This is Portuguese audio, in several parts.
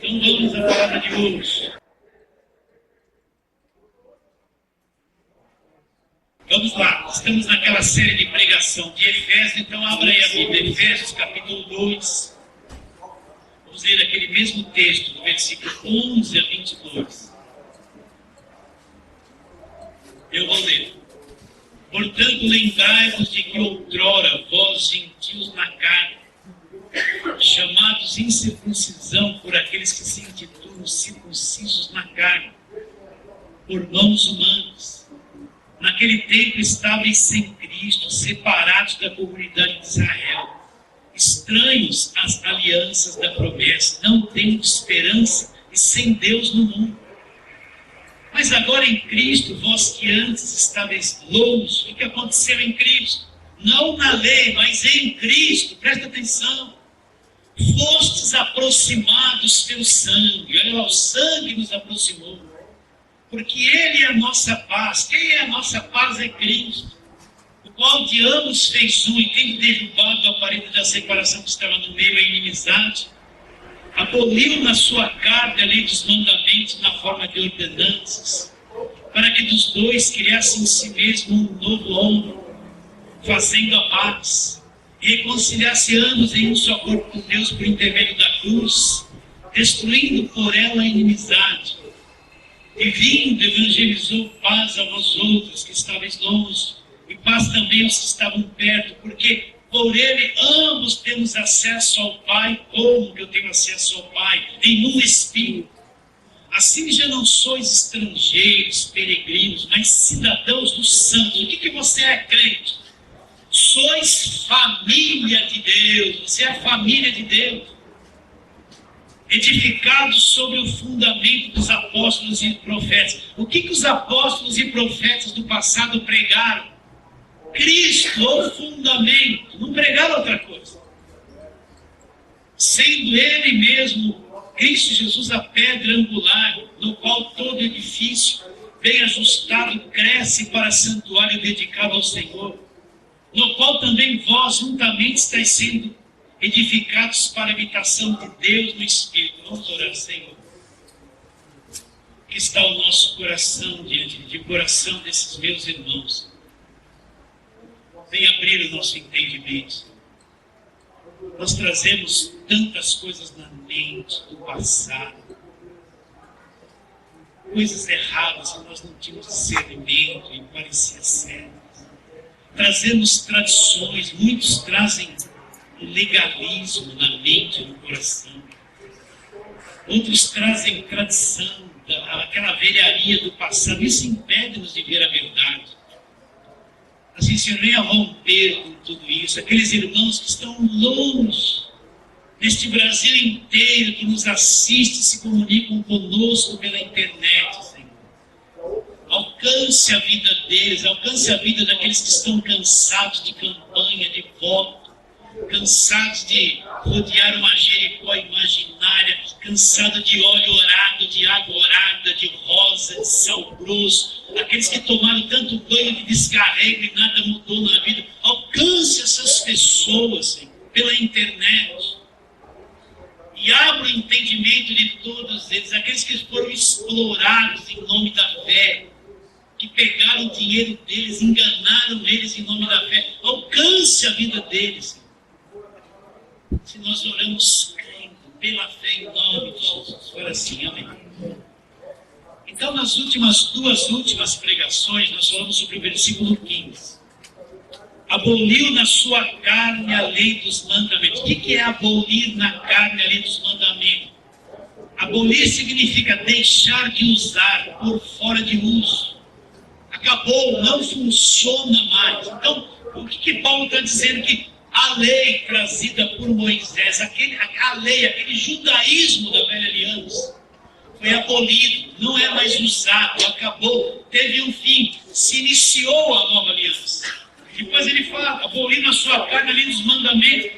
Então vamos à palavra de hoje. Vamos lá, estamos naquela série de pregação de Efésios, então abra aí a Bíblia, Efésios capítulo 2. Vamos ler aquele mesmo texto, do versículo 11 a 22. Eu vou ler. Portanto, lembrai-vos de que outrora vós, gentios na carne, chamados incircuncisão por aqueles que se intitulam circuncisos na carne, por mãos humanas, naquele tempo estáveis sem Cristo, separados da comunidade de Israel, estranhos às alianças da promessa, não tendo esperança e sem Deus no mundo. Mas agora em Cristo, vós que antes estáveis longe, o que aconteceu em Cristo? Não na lei, mas em Cristo, presta atenção. Fostes aproximados pelo sangue, olha lá, o sangue nos aproximou. Porque Ele é a nossa paz. Quem é a nossa paz? É Cristo, o qual de ambos fez um, e tendo derrubado a parede da separação que estava no meio, a inimizade, aboliu na sua carne a lei dos mandamentos na forma de ordenanças, para que dos dois criasse em si mesmo um novo homem, fazendo a paz, e reconciliasse ambos em um só corpo com Deus por intermédio da cruz, destruindo por ela a inimizade. E vindo, evangelizou paz a vós outros que estáveis longe, e paz também aos que estavam perto, porque por ele ambos temos acesso ao Pai, como que eu tenho acesso ao Pai, em um Espírito. Assim já não sois estrangeiros, peregrinos, mas cidadãos dos santos. O que você é, crente? Sois família de Deus, você é a família de Deus. Edificados sobre o fundamento dos apóstolos e profetas. O que os apóstolos e profetas do passado pregaram? Cristo, o fundamento, não pregaram outra coisa. Sendo Ele mesmo, Cristo Jesus, a pedra angular, no qual todo edifício, bem ajustado, cresce para santuário dedicado ao Senhor, no qual também vós juntamente estáis sendo edificados para a habitação de Deus no Espírito. Vamos orar, Senhor. Que está o nosso coração diante de coração desses meus irmãos. Vem abrir o nosso entendimento. Nós trazemos tantas coisas na mente do passado, coisas erradas que nós não tínhamos discernimento e parecia certas. Trazemos tradições, muitos trazem o legalismo na mente e no coração. Outros trazem tradição, aquela velharia do passado. Isso impede-nos de ver a verdade. Nós ensinei a romper com tudo isso. Aqueles irmãos que estão longe, neste Brasil inteiro, que nos assistem e se comunicam conosco pela internet, Senhor. Alcance a vida deles, alcance a vida daqueles que estão cansados de campanha, de voto, cansados de rodear uma Jericó imaginária, cansado de óleo orado, de água orada, de rosa, de sal grosso, aqueles que tomaram tanto banho de descarrego e nada mudou na vida. Alcance essas pessoas, Senhor, pela internet, e abra o entendimento de todos eles, aqueles que foram explorados em nome da fé, que pegaram o dinheiro deles, enganaram eles em nome da fé. Alcance a vida deles, Senhor. Se nós oramos crendo pela fé em nome de Jesus, for assim, amém. Então, nas duas últimas pregações, nós falamos sobre o versículo 15. Aboliu na sua carne a lei dos mandamentos. O que é abolir na carne a lei dos mandamentos? Abolir significa deixar de usar, por fora de uso. Acabou, não funciona mais. Então, o que Paulo está dizendo? Que a lei trazida por Moisés, a lei, aquele judaísmo da velha aliança, foi abolido, não é mais usado, acabou, teve um fim, se iniciou a nova aliança. Depois ele fala, abolir na sua carne a lei dos mandamentos,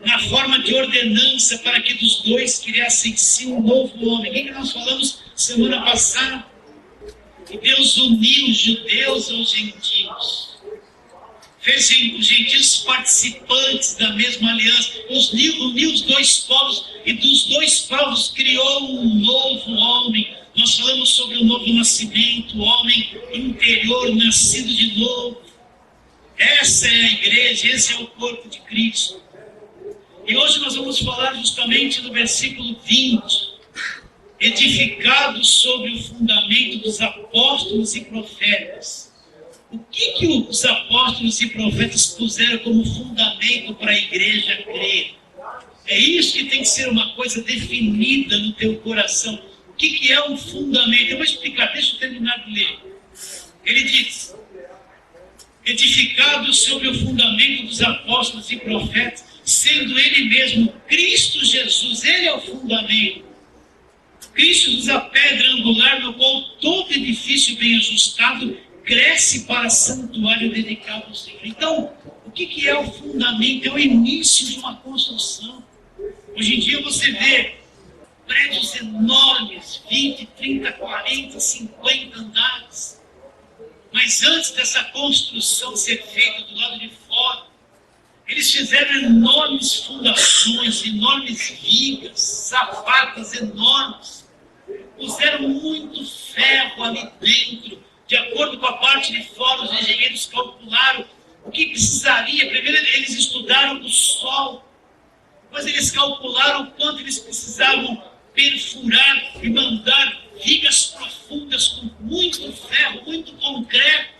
na forma de ordenança, para que dos dois criassem em si um novo homem. O que nós falamos semana passada? Que Deus uniu os judeus aos gentios. fez os gentios participantes da mesma aliança, uniu os dois povos, e dos dois povos criou um novo homem. Nós falamos sobre o novo nascimento, o homem interior, nascido de novo. Essa é a igreja, esse é o corpo de Cristo. E hoje nós vamos falar justamente do versículo 20. Edificados sobre o fundamento dos apóstolos e profetas. O que os apóstolos e profetas puseram como fundamento para a igreja crer? É isso que tem que ser uma coisa definida no teu coração. O que é um fundamento? Eu vou explicar, deixa eu terminar de ler. Ele diz: edificados sobre o fundamento dos apóstolos e profetas, sendo ele mesmo Cristo Jesus, ele é o fundamento. Cristo nos a pedra angular, no qual todo edifício bem ajustado cresce para santuário dedicado ao Senhor. Então, o que é o fundamento? É o início de uma construção. Hoje em dia você vê prédios enormes, 20, 30, 40, 50 andares. Mas antes dessa construção ser feita do lado de fora, eles fizeram enormes fundações, enormes vigas, sapatas enormes. Puseram muito ferro ali dentro. De acordo com a parte de fora, os engenheiros calcularam o que precisaria. Primeiro eles estudaram o sol. Depois eles calcularam o quanto eles precisavam perfurar e mandar vigas profundas com muito ferro, muito concreto,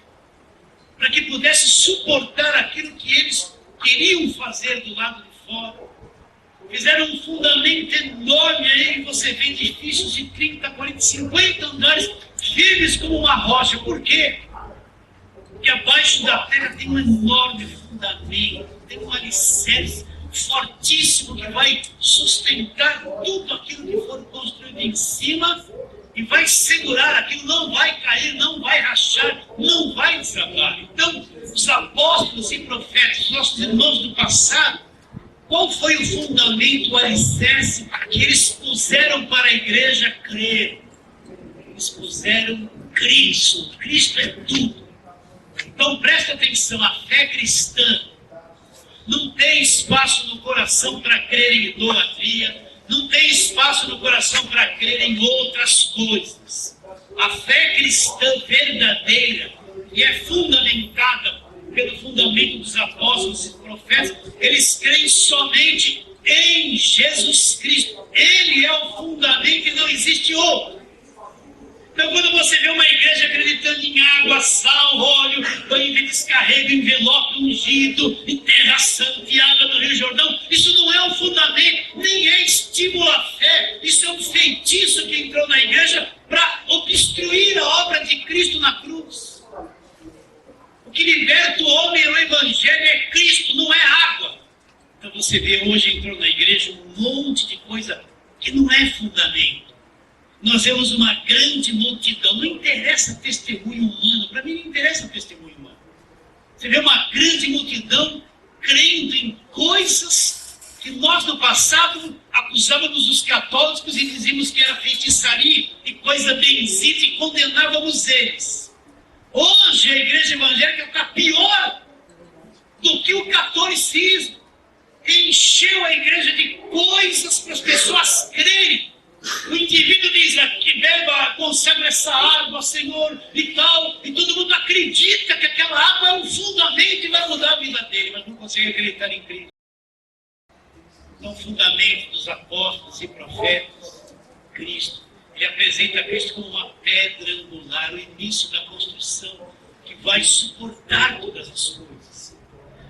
para que pudesse suportar aquilo que eles queriam fazer do lado de fora. Fizeram um fundamento enorme, aí você vê edifícios de 30, 40, 50 andares, firmes como uma rocha. Por quê? Porque abaixo da terra tem um enorme fundamento, tem um alicerce fortíssimo que vai sustentar tudo aquilo que for construído em cima e vai segurar aquilo, não vai cair, não vai rachar, não vai desabar. Então, os apóstolos e profetas, nossos irmãos do passado, qual foi o fundamento, o alicerce que eles puseram para a igreja crer? Eles puseram Cristo. Cristo é tudo. Então presta atenção, a fé cristã não tem espaço no coração para crer em idolatria, não tem espaço no coração para crer em outras coisas. A fé cristã verdadeira, que é fundamentada pelo fundamento dos apóstolos e profetas, eles creem somente em Jesus Cristo. Ele é o fundamento e não existe outro. Então, quando você vê uma igreja acreditando em água, sal, óleo, banho de descarrego, envelope ungido, em terra santa e água do Rio Jordão, isso não é um fundamento, nem é estímulo à fé. Isso é um feitiço que entrou na igreja para obstruir a obra de Cristo na cruz. O que liberta o homem é o Evangelho, é Cristo, não é água. Então você vê hoje, entrou na igreja um monte de coisa que não é fundamento. Nós vemos uma grande multidão, não interessa testemunho humano, para mim não interessa testemunho humano. Você vê uma grande multidão crendo em coisas que nós no passado acusávamos os católicos e dizíamos que era feitiçaria e coisa benzida e condenávamos eles. Hoje a igreja evangélica está pior do que o catolicismo. Encheu a igreja de coisas para as pessoas crerem. O indivíduo diz que beba, consagra essa água, Senhor, e tal, e todo mundo acredita que aquela água é um fundamento e vai mudar a vida dele, mas não consegue acreditar em Cristo. Então, o fundamento dos apóstolos e profetas, Cristo, ele apresenta Cristo como uma pedra angular, o início da construção, que vai suportar todas as coisas.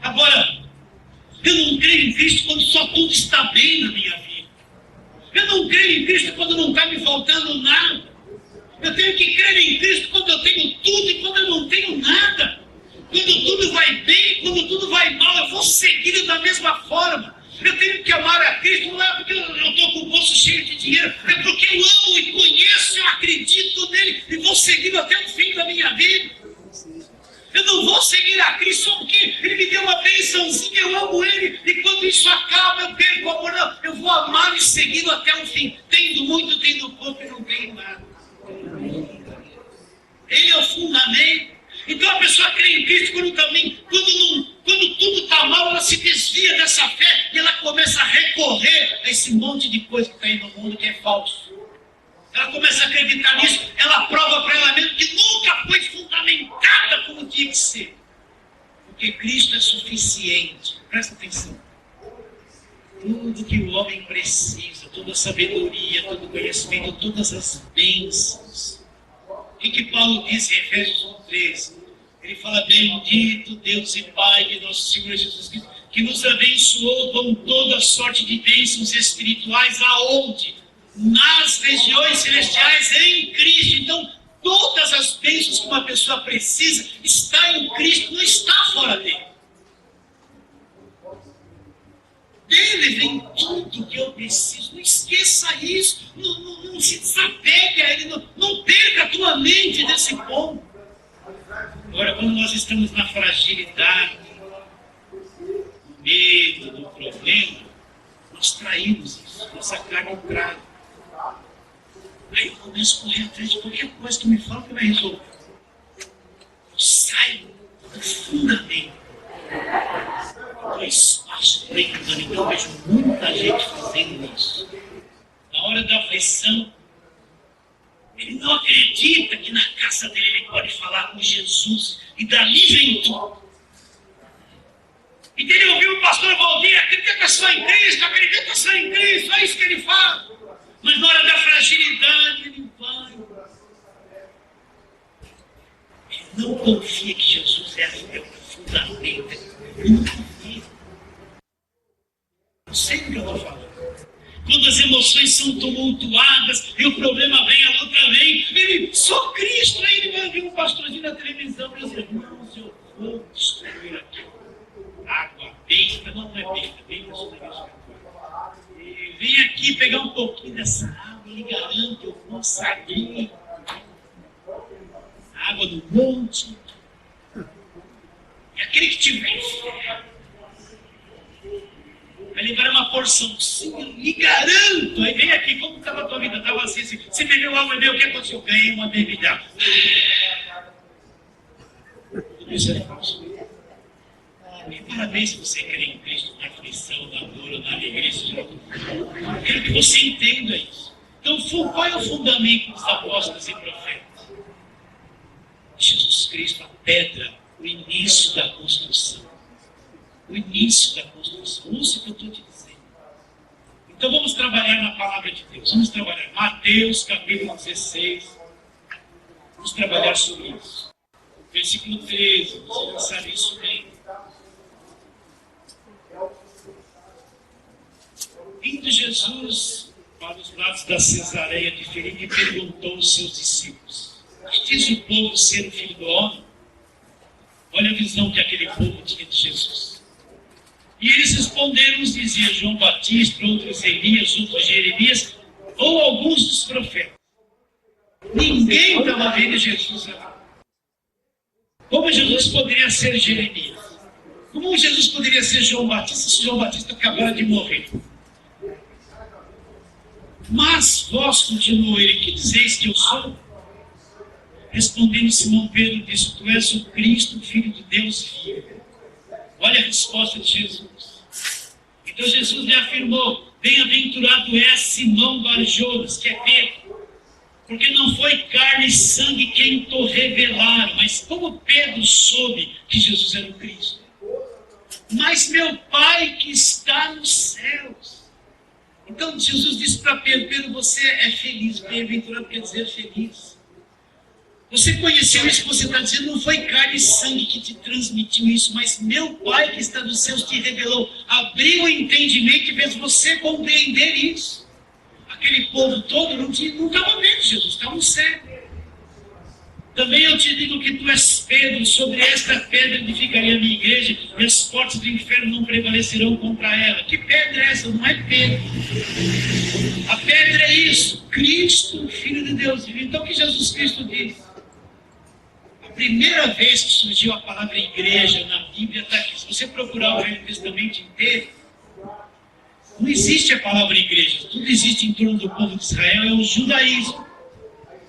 Agora, eu não creio em Cristo quando só tudo está bem na minha vida. Eu não creio em Cristo quando não está me faltando nada. Eu tenho que crer em Cristo quando eu tenho tudo e quando eu não tenho nada. Quando tudo vai bem, quando tudo vai mal, eu vou seguir da mesma forma. Eu tenho que amar a Cristo, não é porque eu estou com o bolso cheio de dinheiro, é porque eu amo e conheço, eu acredito nele e vou seguir até o fim da minha vida. Eu não vou seguir a Cristo só porque ele me deu uma bênçãozinha, eu amo ele, e quando isso acaba, eu perco o amor. Não, eu vou amar e segui-lo até o fim, tendo muito, tendo pouco e não tenho nada. Ele é o fundamento. Então a pessoa crê em Cristo quando Quando tudo está mal, ela se desvia dessa fé e ela começa a recorrer a esse monte de coisa que está aí no mundo que é falso. Ela começa a acreditar nisso, ela prova para ela mesma que nunca foi fundamentada como tinha que ser. Porque Cristo é suficiente. Presta atenção. Tudo que o homem precisa, toda a sabedoria, todo o conhecimento, todas as bênçãos. O que Paulo diz em Efésios 1:13? Ele fala: bendito Deus e Pai de nosso Senhor Jesus Cristo, que nos abençoou com toda sorte de bênçãos espirituais, aonde? Nas regiões celestiais em Cristo. Então, todas as bênçãos que uma pessoa precisa está em Cristo, não está fora dele. Dele vem tudo que eu preciso. Não esqueça isso. Não se desapegue a ele. Não perca a tua mente nesse ponto. Agora, quando nós estamos na fragilidade, no medo do problema, nós traímos isso. Nossa carne trai. Aí eu começo a correr atrás de qualquer coisa que me fala que vai resolver. Eu saio do fundamento. Do espaço para engano. Então eu vejo muita gente fazendo isso. Na hora da aflição, ele não acredita que na casa dele ele pode falar com Jesus. E dali vem tudo. E ele ouviu o pastor Valdir: acredita só em Cristo, acredita só em Cristo. É isso que ele fala. Mas na hora da fragilidade, ele vai. Ele não confia que Jesus é o fundamento. Ele não confia. Não sei o que eu vou falar. Quando as emoções são tumultuadas e o problema vem, a luta vem, ele, só Cristo. Aí ele vai ver um pastorzinho na televisão: meus irmãos, eu vou destruir aqui. Água benta, não é benta, benta é só negócio. Vem aqui pegar um pouquinho dessa água, lhe garanto, eu vou sair. Água do monte. E aquele que tiver fé vai levar uma porção, sim, eu lhe garanto. Aí vem aqui, como estava a tua vida? Estava assim, você bebeu água, bebeu, o que aconteceu? Eu ganhei uma bebida. Tudo isso é falso. E parabéns se você crê em Cristo, na aflição, na dor, na alegria. Eu quero que você entenda isso. Então, qual é o fundamento dos apóstolos e profetas? Jesus Cristo, a pedra, o início da construção. O início da construção. Ouça o que eu estou te dizendo. Então, vamos trabalhar na palavra de Deus. Vamos trabalhar Mateus, capítulo 16. Vamos trabalhar sobre isso. Versículo 13. Você já sabe isso bem. Indo Jesus para os lados da Cesareia de Filipe, perguntou aos seus discípulos: que diz o povo ser o Filho do Homem? Olha a visão que aquele povo tinha de Jesus. E eles responderam, uns diziam João Batista, outros Elias, outros Jeremias, ou alguns dos profetas. Ninguém estava vendo Jesus ali. Como Jesus poderia ser Jeremias? Como Jesus poderia ser João Batista se João Batista acabara de morrer? Mas vós, continuou ele, que dizeis que eu sou? Respondendo Simão Pedro, disse: tu és o Cristo, o Filho de Deus vivo. Olha a resposta de Jesus. Então Jesus lhe afirmou: bem-aventurado é Simão Barjonas, que é Pedro, porque não foi carne e sangue quem te revelaram, mas como Pedro soube que Jesus era o Cristo. Mas meu Pai que está nos céus. Então Jesus disse para Pedro: Pedro, você é feliz. Bem-aventurado quer dizer feliz. Você conheceu isso que você está dizendo, não foi carne e sangue que te transmitiu isso, mas meu Pai que está nos céus te revelou. Abriu o entendimento e fez você compreender isso. Aquele povo todo não estava vendo Jesus, estava cego. Também eu te digo que tu és Pedro, sobre esta pedra edificarei a minha igreja, e as portas do inferno não prevalecerão contra ela. Que pedra é essa? Não é Pedro. A pedra é isso, Cristo, Filho de Deus. Então o que Jesus Cristo diz? A primeira vez que surgiu a palavra igreja na Bíblia está aqui. Se você procurar o Velho Testamento inteiro, não existe a palavra igreja. Tudo existe em torno do povo de Israel, é o judaísmo.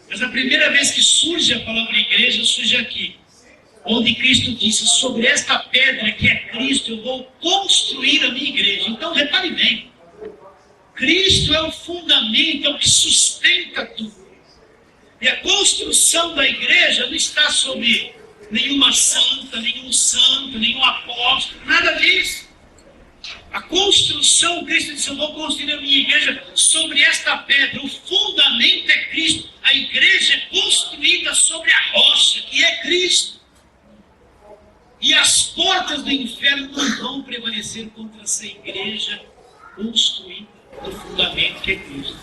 Mas a primeira vez que surge a palavra igreja, surge aqui. onde Cristo disse: sobre esta pedra que é Cristo, eu vou construir a minha igreja. Então, repare bem, Cristo é o fundamento, é o que sustenta tudo. E a construção da igreja não está sobre nenhuma santa, nenhum santo, nenhum apóstolo, nada disso. A construção, Cristo disse: eu vou construir a minha igreja sobre esta pedra. O fundamento é Cristo. A igreja é construída sobre a rocha, que é Cristo. E as portas do inferno não vão prevalecer contra essa igreja construída no fundamento que é Cristo.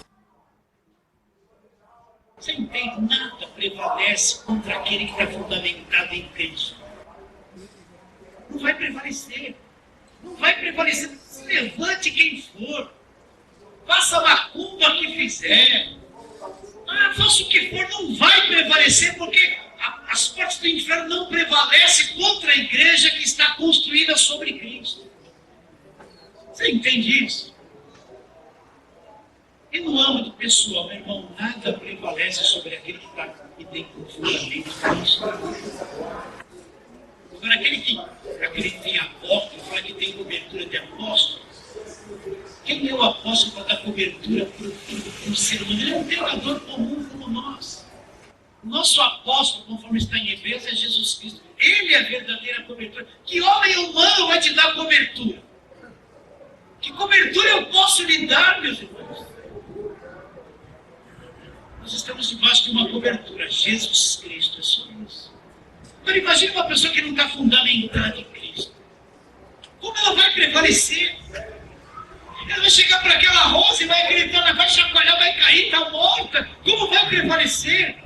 Você entende? Nada prevalece contra aquele que está fundamentado em Cristo. Não vai prevalecer. Não vai prevalecer. Se levante quem for. Faça a macumba que fizer. Faça o que for. Não vai prevalecer, porque as portas do inferno não prevalecem contra a igreja que está construída sobre Cristo. Você entende isso? E no âmbito pessoal, meu irmão, nada prevalece sobre aquele que está e tem fundamento em Cristo. Agora, aquele que tem apóstolo, fala que tem cobertura de apóstolo. Quem é o apóstolo para dar cobertura para o ser humano? Ele é um pecador comum como nós. O nosso apóstolo, conforme está em Hebreus, é Jesus Cristo. Ele é a verdadeira cobertura. Que homem humano vai te dar cobertura? Que cobertura eu posso lhe dar, meus irmãos? Nós estamos debaixo de uma cobertura. Jesus Cristo é só isso. Agora imagine uma pessoa que não está fundamentada em Cristo. Como ela vai prevalecer? Ela vai chegar para aquela rosa e vai gritar, vai chacoalhar, vai cair, está morta. Como vai prevalecer?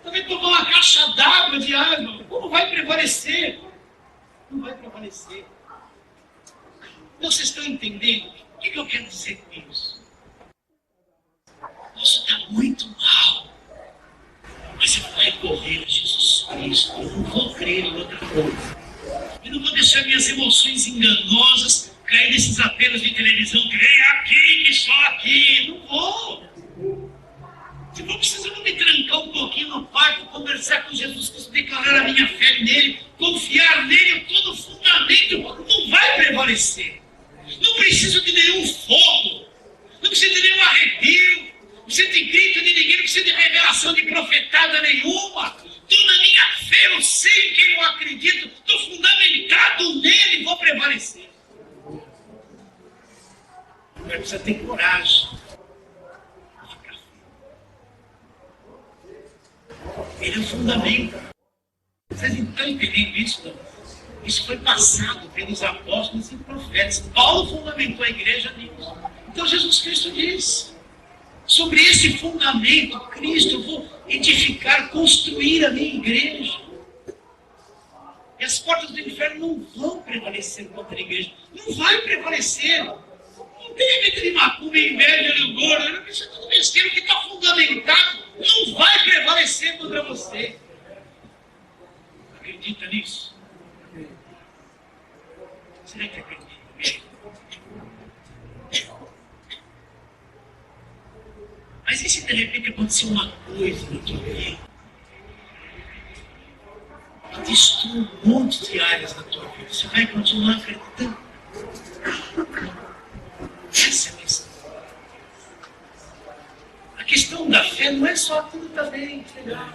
Também tomar uma caixa d'água de água. Como vai prevalecer? Não vai prevalecer. Vocês estão entendendo? O que eu quero dizer com isso? Isso está muito mal. Mas eu vou recorrer a Jesus Cristo. Eu não vou crer em outra coisa. Eu não vou deixar minhas emoções enganosas cair nesses apelos de televisão que vem aqui, que só aqui. Não vou. Se for preciso, eu vou me trancar um pouquinho no quarto, conversar com Jesus Cristo, declarar a minha fé nele, confiar nele, todo o fundamento não vai prevalecer. Não preciso de nenhum fogo. Não preciso de nenhum arrepio. Não precisa de grito de ninguém, não precisa de revelação de profetada nenhuma. Estou na minha fé, eu sei em quem eu acredito, estou fundamentado nele e vou prevalecer. Agora precisa ter coragem. Ele é o fundamento. Vocês não estão entendendo isso, não? Isso foi passado pelos apóstolos e profetas. Paulo fundamentou a igreja nisso. Então Jesus Cristo disse: sobre esse fundamento, Cristo, eu vou edificar, construir a minha igreja. E as portas do inferno não vão prevalecer contra a igreja. Não vai prevalecer. Não tem medo de macumba, inveja, rigor. Isso é tudo besteira. O que está fundamentado não vai prevalecer contra você. Acredita nisso? Será que acredita mesmo? Mas e se de repente acontecer uma coisa na tua vida que destrua um monte de áreas na tua vida? Você vai continuar acreditando? Essa é a questão. A questão da fé não é só tudo está bem, legal.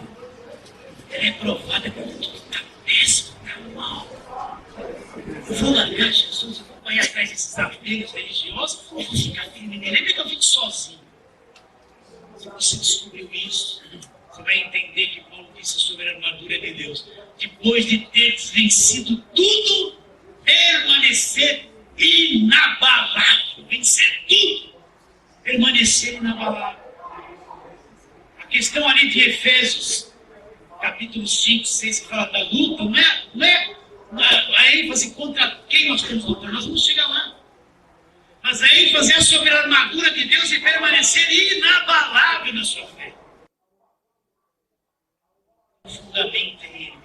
Ela é provada quando tudo está péssimo, está mal. Eu vou largar Jesus, eu vou ir atrás desses apelos religiosos, eu vou ficar firme nele. Lembra que eu fico sozinho? Se você descobriu isso, você vai entender que Paulo disse sobre a armadura de Deus. Depois de teres vencido tudo, permanecer inabalável. Vencer tudo, permanecer inabalável. A questão ali de Efésios, capítulo 5, 6, que fala da luta, não é a ênfase contra quem nós estamos lutando. Nós vamos chegar lá. Mas a ênfase é sobre a armadura de Deus e permanecer inabalável na sua fé. O fundamento é Ele,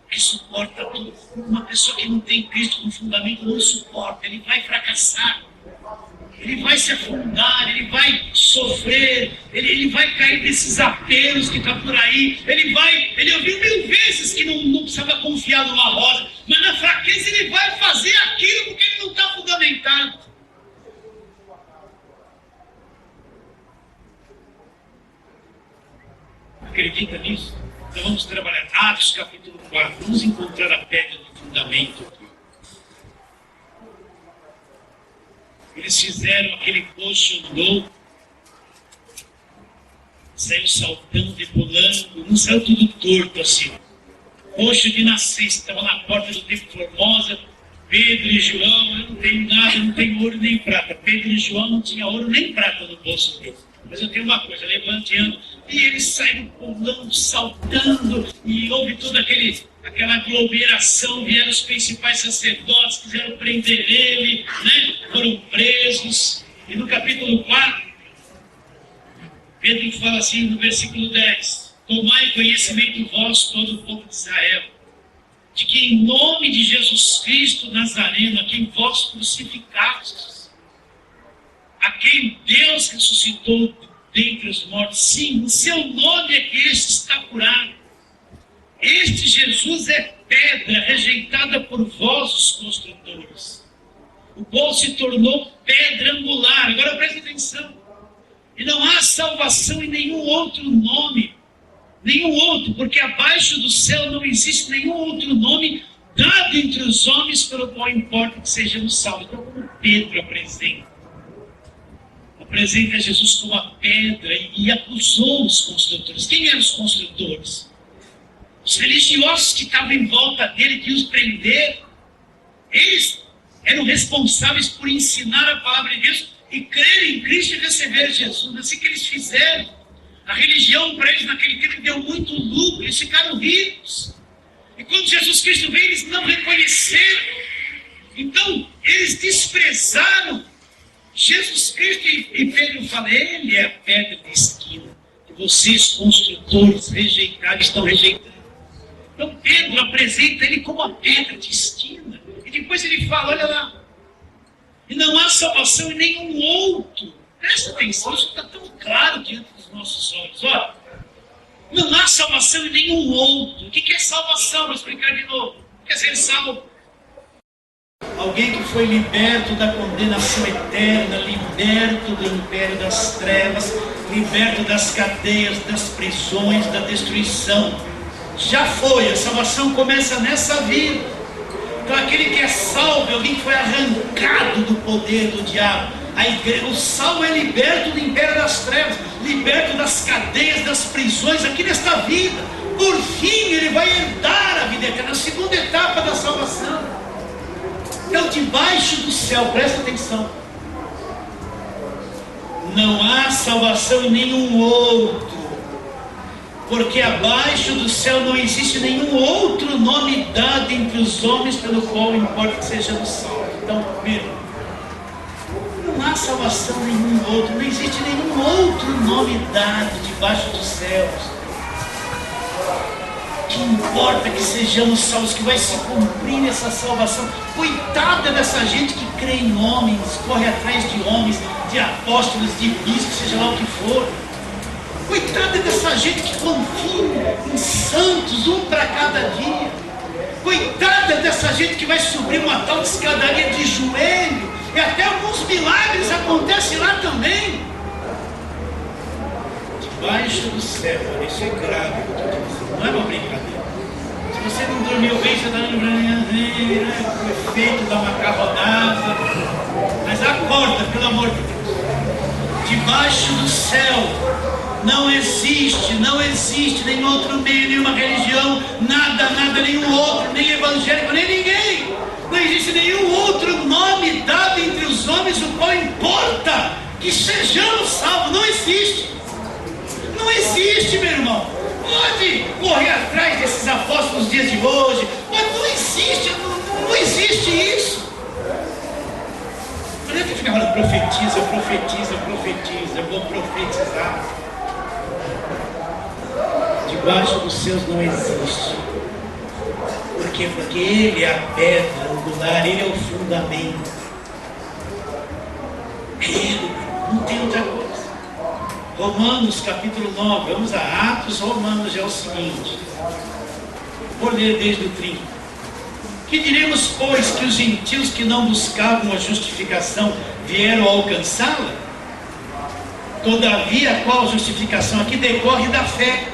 que suporta tudo. Uma pessoa que não tem Cristo como fundamento não suporta, ele vai fracassar. Ele vai se afundar, ele vai sofrer, ele vai cair nesses apelos que está por aí, ele vai Ele ouviu 1000 vezes que não precisava confiar numa rosa, mas na fraqueza ele vai fazer aquilo porque ele não está fundamentado. Acredita nisso? Então vamos trabalhar. Atos capítulo 4. Vamos encontrar a pedra do fundamento aqui. Eles fizeram aquele coxo louco. Saiu saltando e pulando. Não saiu tudo torto assim. Coxo de nascença. Estava na porta do Templo Formosa. Pedro e João. Eu não tenho nada, não tenho ouro nem prata. Pedro e João não tinham ouro nem prata no bolso deles. Mas eu tenho uma coisa, levante e ando. E eles saíram pulando, saltando, e houve toda aquela aglomeração, vieram os principais sacerdotes, quiseram prender ele, né? Foram presos. E no capítulo 4, Pedro fala assim no versículo 10, tomai conhecimento vós, todo o povo de Israel, de que em nome de Jesus Cristo Nazareno, a quem vós crucificastes, a quem Deus ressuscitou dentre os mortos, sim, o seu nome é que este está curado. Este Jesus é pedra rejeitada por vós, os construtores, o qual se tornou pedra angular. Agora preste atenção. E não há salvação em nenhum outro nome, nenhum outro, porque abaixo do céu não existe nenhum outro nome dado entre os homens pelo qual importa que sejamos salvos. Então, como Pedro apresenta Jesus como a pedra e acusou os construtores. Quem eram os construtores? Os religiosos que estavam em volta dele, que os prenderam. Eles eram responsáveis por ensinar a palavra de Deus e crer em Cristo e receber Jesus. Assim que eles fizeram. A religião para eles naquele tempo deu muito lucro, eles ficaram ricos. E quando Jesus Cristo veio, eles não reconheceram. Então, eles desprezaram Jesus Cristo. E Pedro fala, ele é a pedra de esquina, que vocês, construtores, rejeitados, estão rejeitando. Então Pedro apresenta ele como a pedra de esquina. E depois ele fala, olha lá, e não há salvação em nenhum outro. Presta atenção, isso está tão claro diante dos nossos olhos. Olha, não há salvação em nenhum outro. O que é salvação? Vou explicar de novo. Quer ser salvo? Alguém que foi liberto da condenação eterna, liberto do império das trevas, liberto das cadeias, das prisões, da destruição. Já foi, a salvação começa nessa vida. Então aquele que é salvo é alguém que foi arrancado do poder do diabo. A igreja, o salvo é liberto do império das trevas, liberto das cadeias, das prisões aqui nesta vida. Por fim ele vai herdar a vida eterna, a segunda etapa da salvação. Então, debaixo do céu, presta atenção, não há salvação em nenhum outro, porque abaixo do céu não existe nenhum outro nome dado entre os homens pelo qual importa que sejamos salvos. Então, primeiro, não há salvação em nenhum outro, não existe nenhum outro nome dado debaixo dos céus. Que importa que sejamos salvos, que vai se cumprir essa salvação. Coitada dessa gente que crê em homens, corre atrás de homens, de apóstolos, de bispos, seja lá o que for. Coitada dessa gente que confia em santos, um para cada dia. Coitada dessa gente que vai subir uma tal de escadaria de joelho, e até alguns milagres acontecem lá também. Debaixo do céu, isso é grave, não é uma brincadeira. Se você não dormiu bem, você está lembrando, o efeito da macarronada, mas acorda, pelo amor de Deus. Debaixo do céu não existe nenhum outro meio, nenhuma religião, nada, nenhum outro, nem evangélico, nem ninguém. Não existe nenhum outro nome dado entre os homens, o qual importa que sejamos salvos. Não existe. Não existe, meu irmão. Pode correr atrás desses apóstolos nos dias de hoje, mas não existe isso. Não adianta ficar falando profetiza, eu vou profetizar. Debaixo dos céus não existe. Por quê? Porque ele é a pedra angular, ele é o fundamento. Ele, não tem outra coisa. Romanos capítulo 9, vamos a Atos, Romanos, é o seguinte, vou ler desde o 30. Que diremos, pois, que os gentios que não buscavam a justificação vieram a alcançá-la? Todavia, qual justificação? Aqui decorre da fé.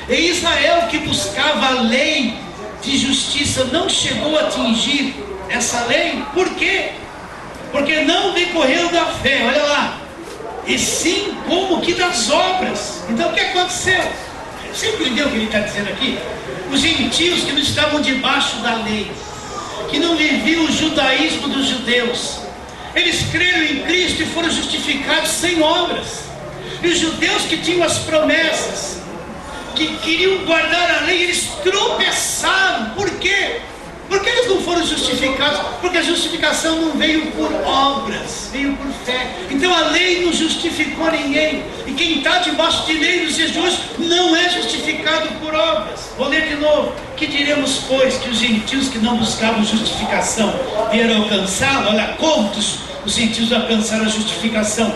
E Israel, que buscava a lei de justiça, não chegou a atingir essa lei. Por quê? Porque não decorreu da fé, olha lá, e sim como que das obras. Então o que aconteceu? Você entendeu o que ele está dizendo aqui? Os gentios que não estavam debaixo da lei, que não viviam o judaísmo dos judeus, eles creram em Cristo e foram justificados sem obras. E os judeus que tinham as promessas, que queriam guardar a lei, eles tropeçaram. Por quê? Porque eles não foram justificados? Porque a justificação não veio por obras, veio por fé. Então a lei não justificou ninguém. E quem está debaixo de lei nos dias de hoje não é justificado por obras. Vou ler de novo. Que diremos, pois, que os gentios que não buscavam justificação vieram alcançá-la? Olha como os gentios alcançaram a justificação.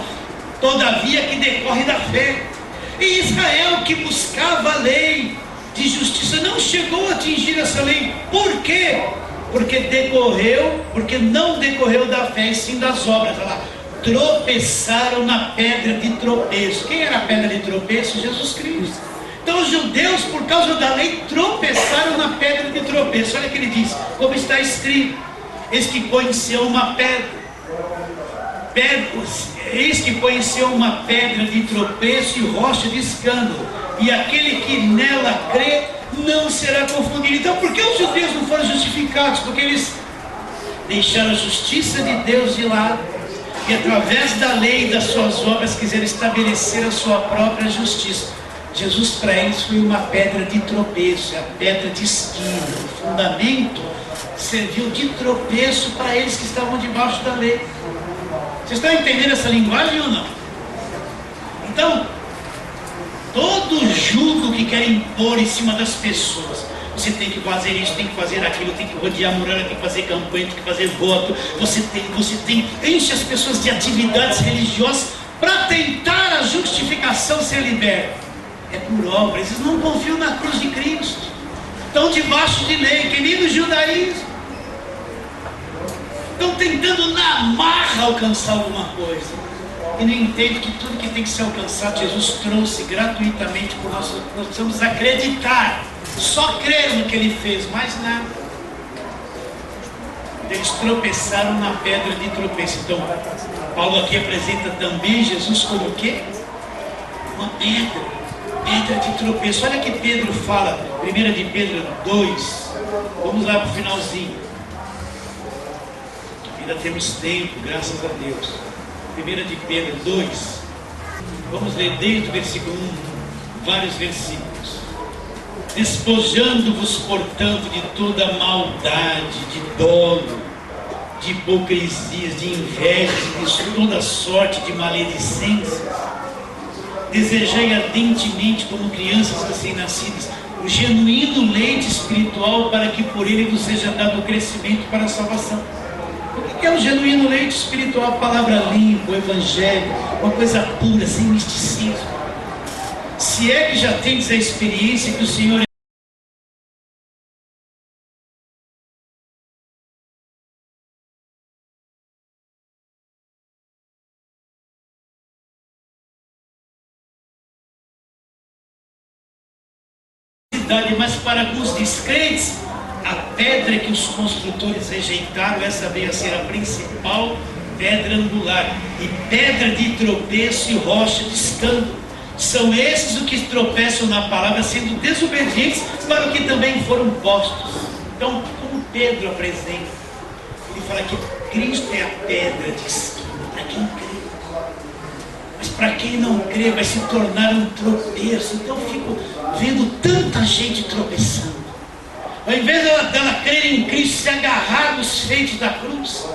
Todavia, que decorre da fé. E Israel, que buscava a lei de justiça, não chegou a atingir essa lei. Por quê? Porque não decorreu da fé, e sim das obras. Olha lá, tropeçaram na pedra de tropeço. Quem era a pedra de tropeço? Jesus Cristo. Então os judeus, por causa da lei, tropeçaram na pedra de tropeço. Olha o que ele diz, como está escrito: eis que põe em Sião uma pedra, eis que põe em Sião uma pedra de tropeço e rocha de escândalo, e aquele que nela crê não será confundido. Então por que os judeus não foram justificados? Porque eles deixaram a justiça de Deus de lado, e através da lei e das suas obras quiseram estabelecer a sua própria justiça. Jesus para eles foi uma pedra de tropeço, a pedra de esquina. O fundamento serviu de tropeço para eles que estavam debaixo da lei. Vocês estão entendendo essa linguagem ou não? Então, todo jugo que quer impor em cima das pessoas, você tem que fazer isso, tem que fazer aquilo, tem que rodear a muralha, tem que fazer campanha, tem que fazer voto, você tem, enche as pessoas de atividades religiosas para tentar a justificação ser liberta. É por obra. Eles não confiam na cruz de Cristo, estão debaixo de lei, que nem no judaísmo, estão tentando na marra alcançar alguma coisa, e não entende que tudo que tem que ser alcançado, Jesus trouxe gratuitamente por nós. Nós precisamos acreditar, só crer no que Ele fez, mais nada. Eles tropeçaram na pedra de tropeço. Então Paulo aqui apresenta também Jesus como o quê? Uma pedra de tropeço. Olha que Pedro fala, 1 de Pedro 2, vamos lá para o finalzinho, ainda temos tempo, graças a Deus. 1 de Pedro 2, vamos ler desde o versículo 1, vários versículos. Despojando-vos, portanto, de toda maldade, de dolo, de hipocrisias, de invejas, de toda sorte de maledicências, desejai ardentemente, como crianças recém-nascidas, o genuíno leite espiritual, para que por ele vos seja dado o crescimento para a salvação. O que é o genuíno leite espiritual? A palavra limpa, o evangelho, uma coisa pura, sem misticismo. Se é que já tendes a experiência que o Senhor é, mas para alguns descrentes, a pedra que os construtores rejeitaram, essa veio a ser a principal pedra angular, e pedra de tropeço e rocha de escândalo. São esses os que tropeçam na palavra, sendo desobedientes para o que também foram postos. Então, como Pedro apresenta, ele fala que Cristo é a pedra de esquina para quem crê, mas para quem não crê vai se tornar um tropeço. Então eu fico vendo tanta gente tropeçando. Ao invés dela crer em Cristo, se agarrar nos feitos da cruz,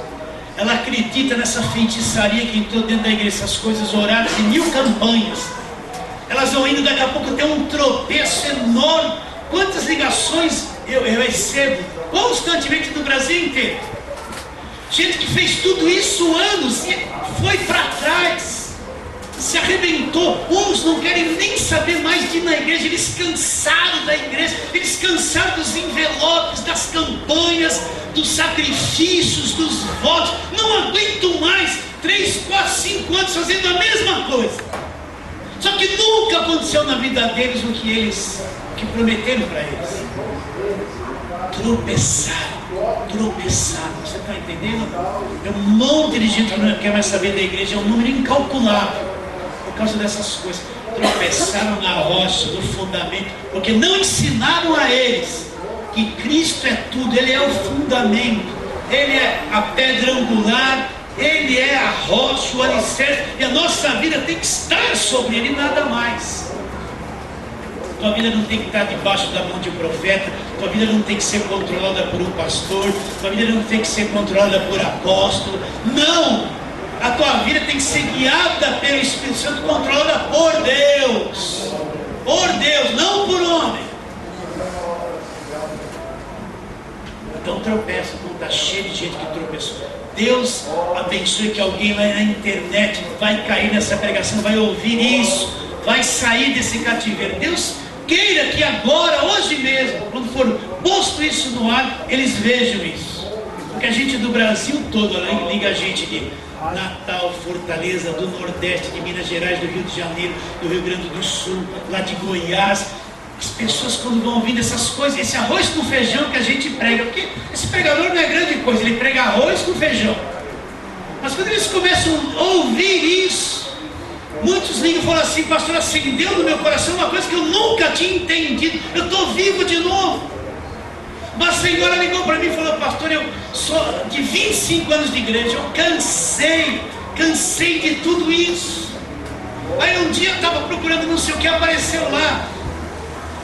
ela acredita nessa feitiçaria que entrou dentro da igreja, essas coisas oradas e 1000 campanhas. Elas vão indo, daqui a pouco tem um tropeço enorme. Quantas ligações eu recebo constantemente no Brasil inteiro? Gente que fez tudo isso anos e foi para trás, se arrebentou. Uns não querem nem saber mais de ir na igreja. Eles cansaram da igreja, eles cansaram dos envelopes, das campanhas, dos sacrifícios, dos votos. Não aguentam mais 3, 4, 5 anos fazendo a mesma coisa. Só que nunca aconteceu na vida deles o que prometeram para eles. Tropeçaram. Você está entendendo? É um monte de gente que não quer mais saber da igreja. É um número incalculável por causa dessas coisas. Tropeçaram na rocha, no fundamento, porque não ensinaram a eles que Cristo é tudo. Ele é o fundamento, Ele é a pedra angular, Ele é a rocha, o alicerce, e a nossa vida tem que estar sobre Ele, nada mais. Tua vida não tem que estar debaixo da mão de um profeta, tua vida não tem que ser controlada por um pastor, tua vida não tem que ser controlada por apóstolo. Não! A tua vida tem que ser guiada pelo Espírito Santo, controlada por Deus. Por Deus, não por homem. Então tropeça, não está cheio de gente que tropeçou. Deus abençoe que alguém lá na internet vai cair nessa pregação, vai ouvir isso, vai sair desse cativeiro. Deus queira que agora, hoje mesmo, quando for posto isso no ar, eles vejam isso. Porque a gente do Brasil todo, liga a gente de Natal, Fortaleza, do Nordeste, de Minas Gerais, do Rio de Janeiro, do Rio Grande do Sul, lá de Goiás. As pessoas quando vão ouvindo essas coisas, esse arroz com feijão que a gente prega, porque esse pregador não é grande coisa, ele prega arroz com feijão. Mas quando eles começam a ouvir isso, muitos ligam e falam assim: pastor, acendeu no meu coração uma coisa que eu nunca tinha entendido, eu estou vivo de novo. Uma senhora ligou para mim e falou: pastor, eu sou de 25 anos de igreja, eu cansei de tudo isso. Aí um dia eu estava procurando não sei o que, apareceu lá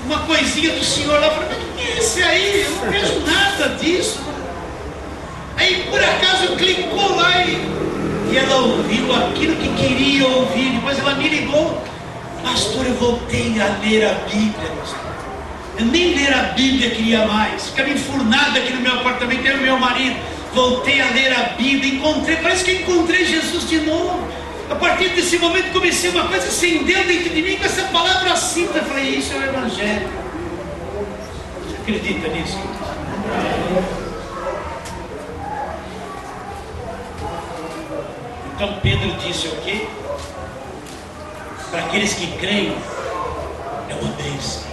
uma coisinha do senhor lá. Eu falei: mas o que é esse aí? Eu não vejo nada disso. Aí por acaso clicou lá e ela ouviu aquilo que queria ouvir. Depois ela me ligou: pastor, eu voltei a ler a Bíblia, pastor. Eu nem ler a Bíblia queria mais. Ficava enfurnado aqui no meu apartamento, eu e meu marido. Voltei a ler a Bíblia, parece que encontrei Jesus de novo. A partir desse momento comecei uma coisa, acendeu dentro de mim com essa palavra assim. Eu falei: isso é o Evangelho. Você acredita nisso? Então Pedro disse o quê? Para aqueles que creem, é uma bênção.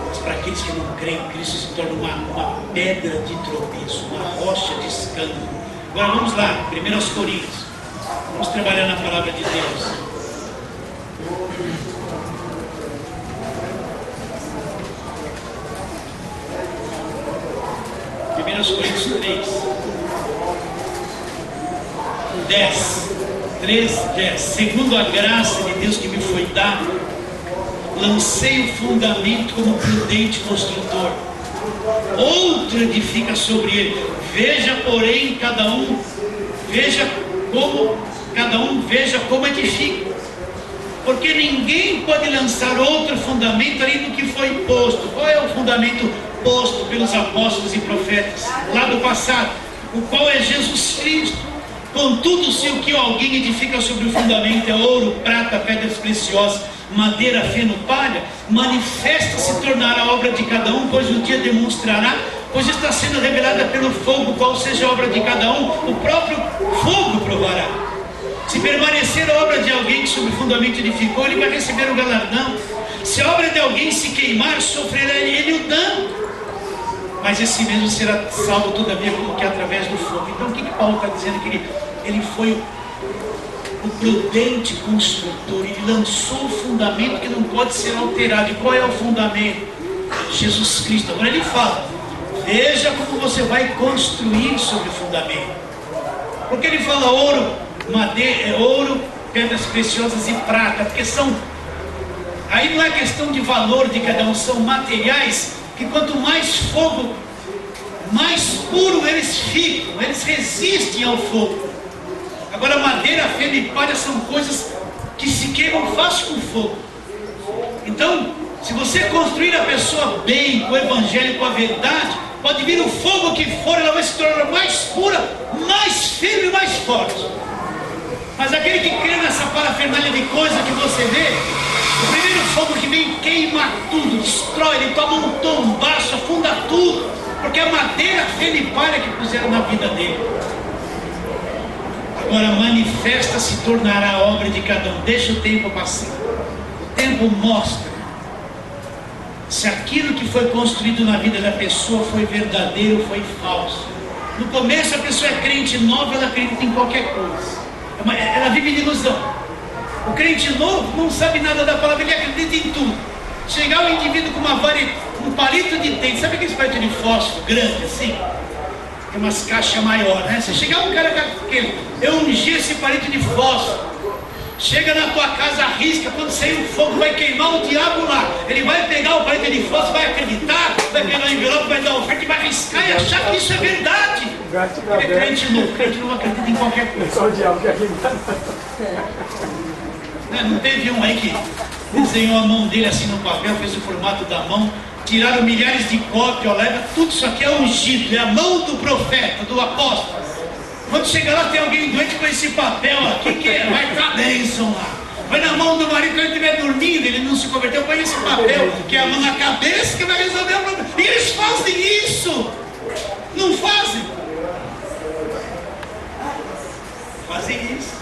Mas para aqueles que não creem, Cristo se torna uma pedra de tropeço, uma rocha de escândalo. Agora vamos lá, 1 Coríntios. Vamos trabalhar na palavra de Deus. Primeiros Coríntios 3:10. Segundo a graça de Deus que me foi dada, lancei o fundamento como prudente construtor, outro edifica sobre ele. Veja como edifica, porque ninguém pode lançar outro fundamento além do que foi posto. Qual é o fundamento posto pelos apóstolos e profetas lá do passado? O qual é Jesus Cristo. Contudo, se o que alguém edifica sobre o fundamento é ouro, prata, pedras preciosas, madeira, feno, palha, manifesta se tornará a obra de cada um, pois o dia demonstrará, pois está sendo revelada pelo fogo, qual seja a obra de cada um, o próprio fogo provará. Se permanecer a obra de alguém que sobre o fundamento edificou, ele vai receber o galardão. Se a obra de alguém se queimar, sofrerá ele o dano, mas esse mesmo será salvo todavia como que através do fogo. Então o que Paulo está dizendo? Que ele foi o prudente construtor, ele lançou o fundamento que não pode ser alterado. E qual é o fundamento? Jesus Cristo. Agora ele fala: veja como você vai construir sobre o fundamento. Porque ele fala ouro, madeira, ouro, pedras preciosas e prata, porque aí não é questão de valor de cada um, são materiais que quanto mais fogo, mais puro eles ficam, eles resistem ao fogo. Agora madeira, feno e palha são coisas que se queimam fácil com fogo. Então, se você construir a pessoa bem, com o Evangelho, com a verdade, pode vir o fogo que for, ela vai se tornar mais pura, mais firme e mais forte. Mas aquele que crê nessa parafernália de coisa que você vê, o primeiro fogo que vem queima tudo, destrói, ele toma um tombaço, afunda tudo, porque a madeira, feno e palha que puseram na vida dele. Agora manifesta se tornará a obra de cada um. Deixa o tempo passar. O tempo mostra se aquilo que foi construído na vida da pessoa foi verdadeiro ou foi falso. No começo a pessoa é crente nova, ela acredita em qualquer coisa. Ela vive de ilusão. O crente novo não sabe nada da palavra, ele acredita em tudo. Chegar um indivíduo com um palito de dente, sabe aqueles palitos de fósforo grande assim? Tem umas caixas maiores, né? Você chegar um cara com aquele, eu ungi esse palito de fósforo, chega na tua casa, arrisca, quando sair o fogo vai queimar o diabo lá. Ele vai pegar o palito de fósforo, vai acreditar, vai pegar o envelope, vai dar oferta e vai arriscar e achar que isso é verdade. Ele é crente novo acredita em qualquer coisa. Só o diabo que acredita. Não teve um aí que desenhou a mão dele assim no papel, fez o formato da mão, tiraram milhares de cópias, leva tudo isso aqui é ungido, é a mão do profeta, do apóstolo. Quando chega lá tem alguém doente com esse papel aqui, que vai estar bênção lá. Vai na mão do marido, quando ele estiver dormindo, ele não se converteu, põe esse papel, que é a mão na cabeça, que vai resolver o problema. E eles fazem isso, não fazem? Fazem isso.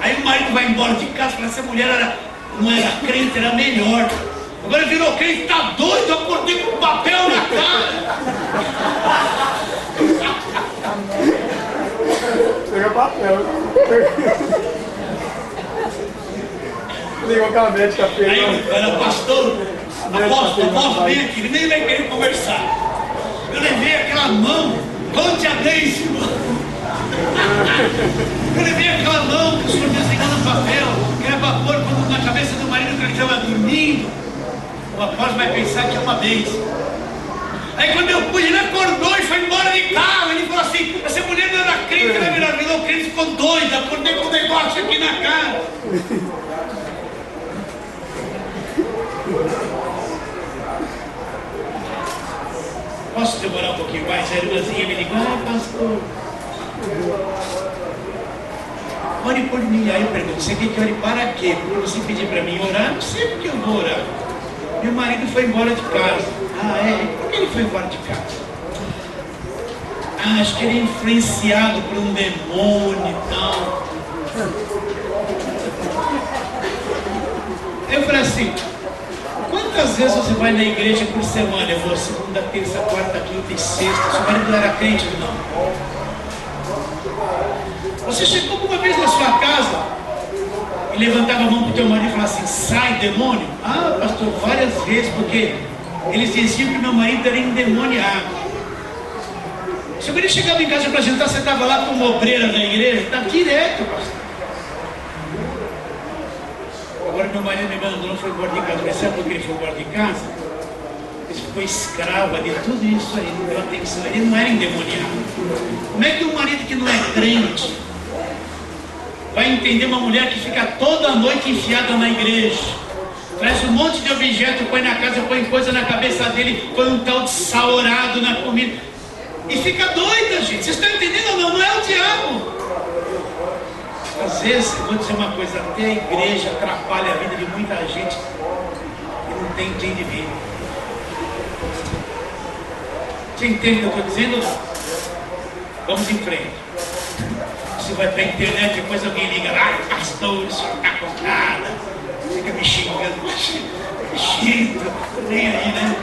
Aí o marido vai embora de casa, fala, essa mulher não era crente, era melhor. Agora virou crente, tá doido, eu acordei com papel na cara. Pega papel. Ligou com a médica feia. Aí era pastor, apóstolo, vem aqui, ele nem vai querer conversar. Eu levei aquela mão, conte a Deus, irmão. Eu levei aquela mão que o senhor desenhou no papel, que era para pôr na cabeça do marido que ele estava dormindo. O apóstolo vai pensar que é uma bênção. Aí quando eu pus, ele acordou e foi embora de carro. Ele falou assim, essa mulher não era crente, ela melhor, virou crente, ficou doida, acordei com um negócio aqui na cara. Posso demorar um pouquinho mais? A irmãzinha me ligou, pastor, ore por mim. Aí eu pergunto, você quer que ore para quê? Porque você pedir para mim orar, não sei porque eu vou orar. Meu marido foi embora de casa. Ah, é? Por que ele foi embora de casa? Ah, acho que ele é influenciado por um demônio e tal. Eu falei assim, quantas vezes você vai na igreja por semana? Eu vou segunda, terça, quarta, quinta e sexta. Seu marido não era crente? Não. Você chegou uma vez na sua casa e levantava a mão para o teu marido e falava assim, sai demônio? Ah, pastor, várias vezes, porque eles diziam que meu marido era endemoniado. Se eu chegava em casa para jantar, você estava lá como obreira da igreja, está direto, pastor. Agora meu marido me abandonou, foi embora de casa. Mas sabe por que ele foi embora de casa? Ele ficou escravo de tudo isso aí, não deu atenção, ele não era endemoniado. Como é que um marido que não é crente vai entender uma mulher que fica toda a noite enfiada na igreja, traz um monte de objeto, põe na casa, põe coisa na cabeça dele, põe um tal de saurado na comida e fica doida, gente? Vocês estão entendendo ou não? Não é o diabo. Às vezes, eu vou dizer uma coisa, até a igreja atrapalha a vida de muita gente e não tem quem de vir. Você entende o que eu estou dizendo ou não? Vamos em frente. Você vai para a internet, depois alguém liga lá, pastor, o senhor está com nada, fica me xingando, me xinga, nem aí, né?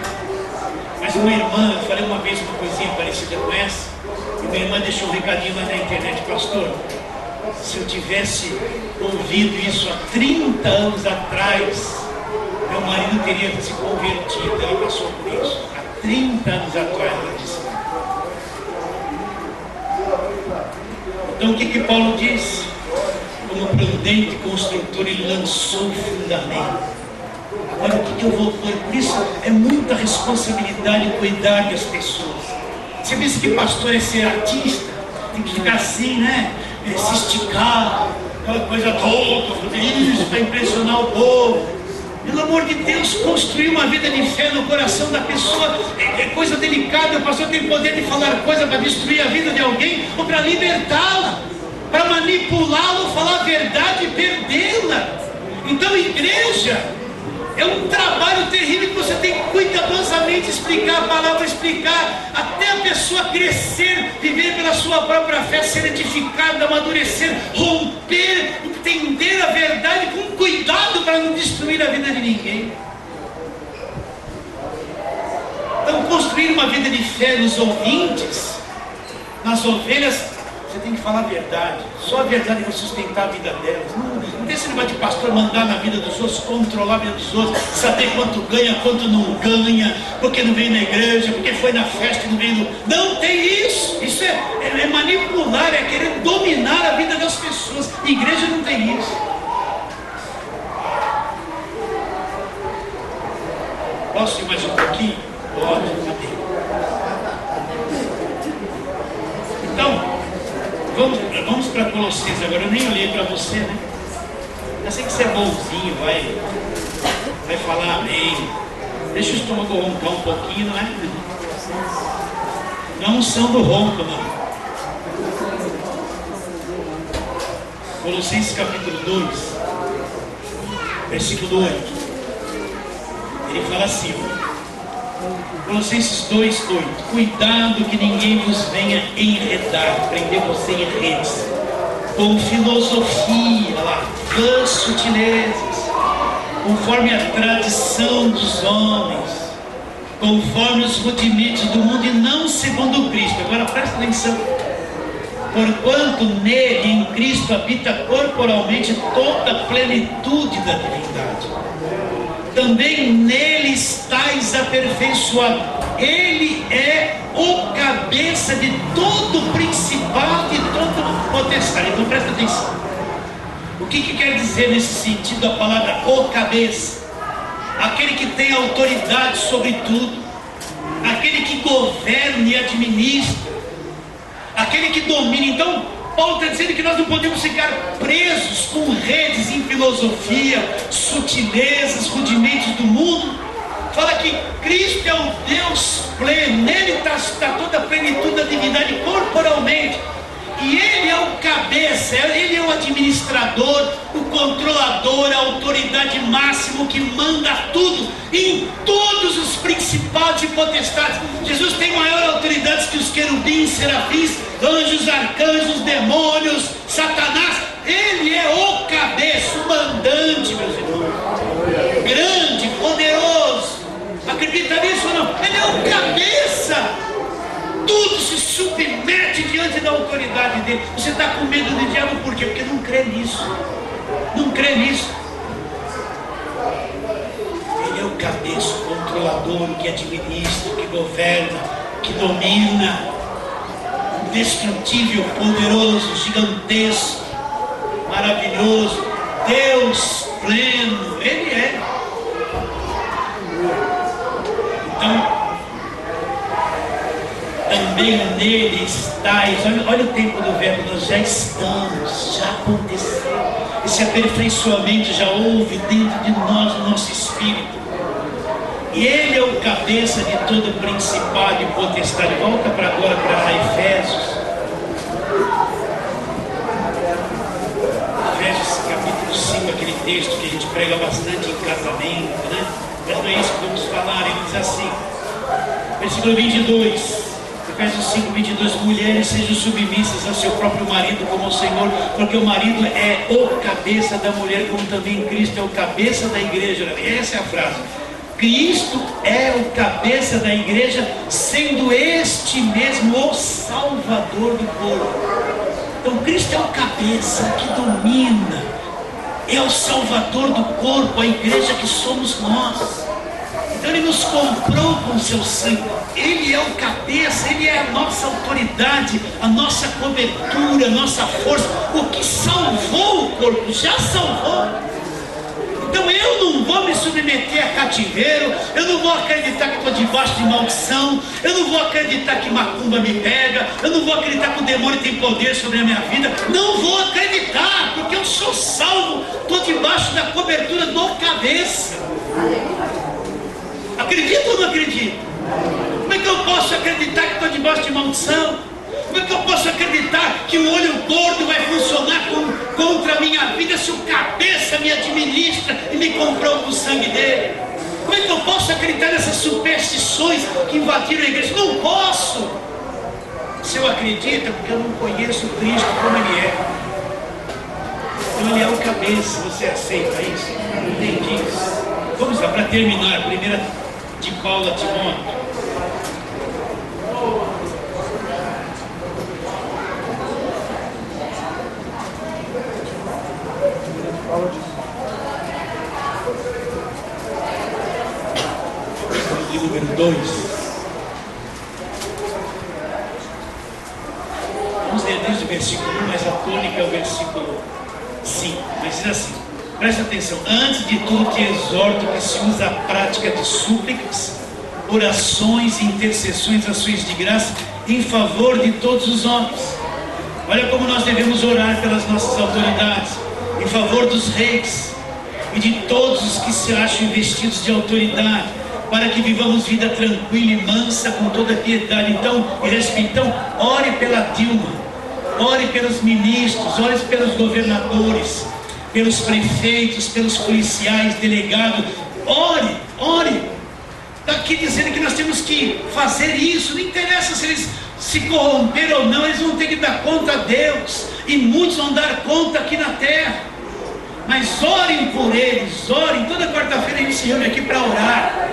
Mas uma irmã, eu falei uma vez uma coisinha parecida com essa, e minha irmã deixou um recadinho lá na internet, pastor, se eu tivesse ouvido isso há 30 anos atrás, meu marido teria se convertido. Ela passou por isso, há 30 anos atrás, ela disse. Então o que Paulo diz? Como prudente construtor, ele lançou o fundamento. Agora o que eu vou pôr? Por isso é muita responsabilidade cuidar das pessoas. Você pensa que pastor é ser artista? Tem que ficar assim, né? Se esticar, aquela coisa toda, isso para impressionar o povo. Pelo amor de Deus, construir uma vida de fé no coração da pessoa é coisa delicada. O pastor tem poder de falar coisa para destruir a vida de alguém ou para libertá-la. para manipulá-lo, falar a verdade e perdê-la. Então, igreja é um trabalho terrível que você tem que cuidadosamente explicar a palavra, explicar até a pessoa crescer, viver pela sua própria fé, ser edificada, amadurecer, romper, entender a verdade com cuidado para não destruir a vida de ninguém. Então, construir uma vida de fé nos ouvintes, nas ovelhas, você tem que falar a verdade. Só a verdade vai sustentar a vida delas. Não tem esse negócio de pastor mandar na vida dos outros, controlar a vida dos outros, saber quanto ganha, quanto não ganha, porque não veio na igreja, porque foi na festa e não veio no... Não tem isso. Isso é manipular, é querer dominar a vida das pessoas. Igreja não tem isso. Posso ir mais um pouquinho? Pode, amém. Então, vamos para Colossenses agora. Eu nem olhei para você, né? Eu sei que você é bonzinho, vai falar amém. Deixa o estômago roncar um pouquinho, não é? Não é unção do ronco, não. Colossenses capítulo 2, versículo 8. Ele fala assim, Colossenses 2:8. Cuidado que ninguém vos venha enredar, prender você em redes, com filosofia, vãs sutilezas, conforme a tradição dos homens, conforme os rudimentos do mundo, e não segundo Cristo. Agora presta atenção. Porquanto nele, em Cristo, habita corporalmente toda a plenitude da divindade. Também nele estáis aperfeiçoado. Ele é o cabeça de todo principado e todo potestade. Então presta atenção. O que quer dizer nesse sentido a palavra o cabeça? Aquele que tem autoridade sobre tudo, aquele que governa e administra, aquele que domina. Então Paulo está dizendo que nós não podemos ficar presos com redes em filosofia, sutilezas, rudimentos do mundo. Fala que Cristo é o Deus pleno, nele está toda a plenitude da divindade corporalmente. E Ele é o cabeça, Ele é o administrador, o controlador, a autoridade máxima que manda tudo em todos os principados e potestades. Jesus tem maior autoridade que os querubins, serafins, anjos, arcanjos, demônios, Satanás. Ele é o cabeça, o mandante, meus irmãos. Grande, poderoso. Acredita nisso ou não? Ele é o cabeça. Tudo se submete diante da autoridade dele. Você está com medo do diabo por quê? Porque não crê nisso. Não crê nisso. Ele é o cabeça, o controlador, o que administra, o que governa, que domina. Indestrutível, poderoso, gigantesco, maravilhoso, Deus pleno. Ele é. Então, também nele estáis. Olha o tempo do verbo, nós já estamos, já aconteceu. Esse aperfeiçoamento já houve dentro de nós, no nosso espírito. E ele é o cabeça de todo principado e potestade. Volta para agora para Efésios. Efésios capítulo 5, aquele texto que a gente prega bastante em casamento, né? Mas não é isso que vamos falar. Ele diz assim, versículo 22. Efésios 5, 22, mulheres sejam submissas ao seu próprio marido como ao Senhor, porque o marido é o cabeça da mulher, como também Cristo é o cabeça da igreja. Essa é a frase. Cristo é o cabeça da igreja, sendo este mesmo o Salvador do corpo. Então Cristo é o cabeça que domina, é o Salvador do corpo, a igreja que somos nós. Então Ele nos comprou com seu sangue. Ele é o cabeça, Ele é a nossa autoridade, a nossa cobertura, a nossa força. O que salvou o corpo, já salvou. Então eu não vou me submeter a cativeiro, eu não vou acreditar que estou debaixo de maldição, eu não vou acreditar que macumba me pega, eu não vou acreditar que o demônio tem poder sobre a minha vida. Não vou acreditar, porque eu sou salvo, estou debaixo da cobertura do cabeça. Acredita ou não acredita? Como é que eu posso acreditar que estou debaixo de maldição? Como é que eu posso acreditar que o olho gordo vai funcionar contra a minha vida se o cabeça me administra e me comprou com o sangue dele? Como é que eu posso acreditar nessas superstições que invadiram a igreja? Não posso! Se eu acredito, é porque eu não conheço Cristo como Ele é. Então Ele é o cabeça. Você aceita isso? Entendi isso. Vamos lá, para terminar, primeira de Paulo a Timóteo. Número 2. Vamos ler desde o versículo 1, mas a tônica é o versículo 5. Mas diz assim, presta atenção: antes de tudo te exorto que se usa a prática de súplicas, orações, intercessões, ações de graça em favor de todos os homens. Olha como nós devemos orar pelas nossas autoridades, em favor dos reis e de todos os que se acham investidos de autoridade, para que vivamos vida tranquila e mansa com toda piedade. Então, ore pela Dilma, ore pelos ministros, ore pelos governadores, pelos prefeitos, pelos policiais, delegados. Ore. Está aqui dizendo que nós temos que fazer isso. Não interessa se eles se corromperam ou não, eles vão ter que dar conta a Deus, e muitos vão dar conta aqui na terra. Mas orem por eles, orem. Toda quarta-feira a gente se reúne aqui para orar.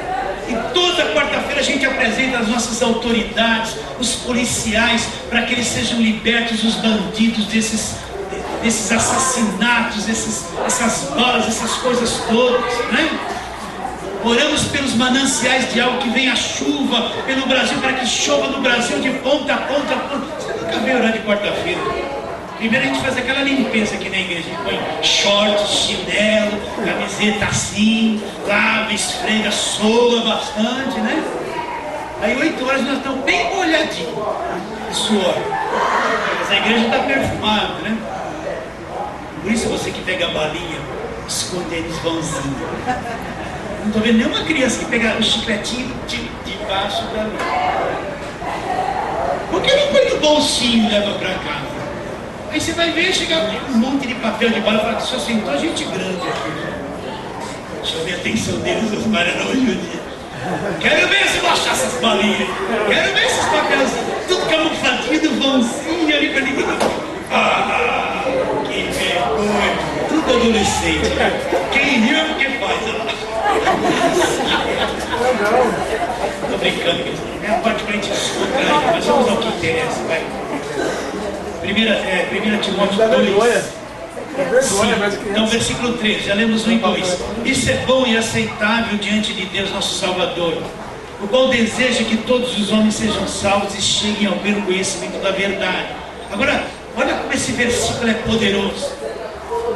E toda quarta-feira a gente apresenta as nossas autoridades, os policiais, para que eles sejam libertos dos bandidos, desses assassinatos, essas balas, essas coisas todas, né? Oramos pelos mananciais de água, que venha a chuva pelo Brasil, para que chova no Brasil de ponta a ponta. Você nunca veio orar de quarta-feira? Primeiro a gente faz aquela limpeza aqui na igreja, a gente põe shorts, chinelo, camiseta assim, lava, esfrega, soa bastante, né? Aí 8 horas nós estamos bem molhadinhos de suor. Mas a igreja está perfumada, né? Por isso você que pega a balinha, esconde eles vãozinho. Não estou vendo nenhuma criança que pega o chicletinho de baixo da mim. Por que não põe no bolsinho e leva para casa? Aí você vai ver, chegar um monte de papel de bala e falar que só sentou gente grande aqui. Chame a atenção deles, os maridos hoje em dia. Quero ver se eu achar essas balinhas. Quero ver esses papelzinhos. Tudo camufladinho do vãozinho ali para ninguém. Ah, que vergonha. Tudo adolescente. Quem riu é porque faz. Tô brincando, é a parte para a gente descontrair, mas vamos ao que interessa, vai. 1 Timóteo 2. Então, versículo 3, já lemos 1 e 2. Isso é bom e aceitável diante de Deus, nosso Salvador, o qual deseja que todos os homens sejam salvos e cheguem ao pleno conhecimento da verdade. Agora, olha como esse versículo é poderoso.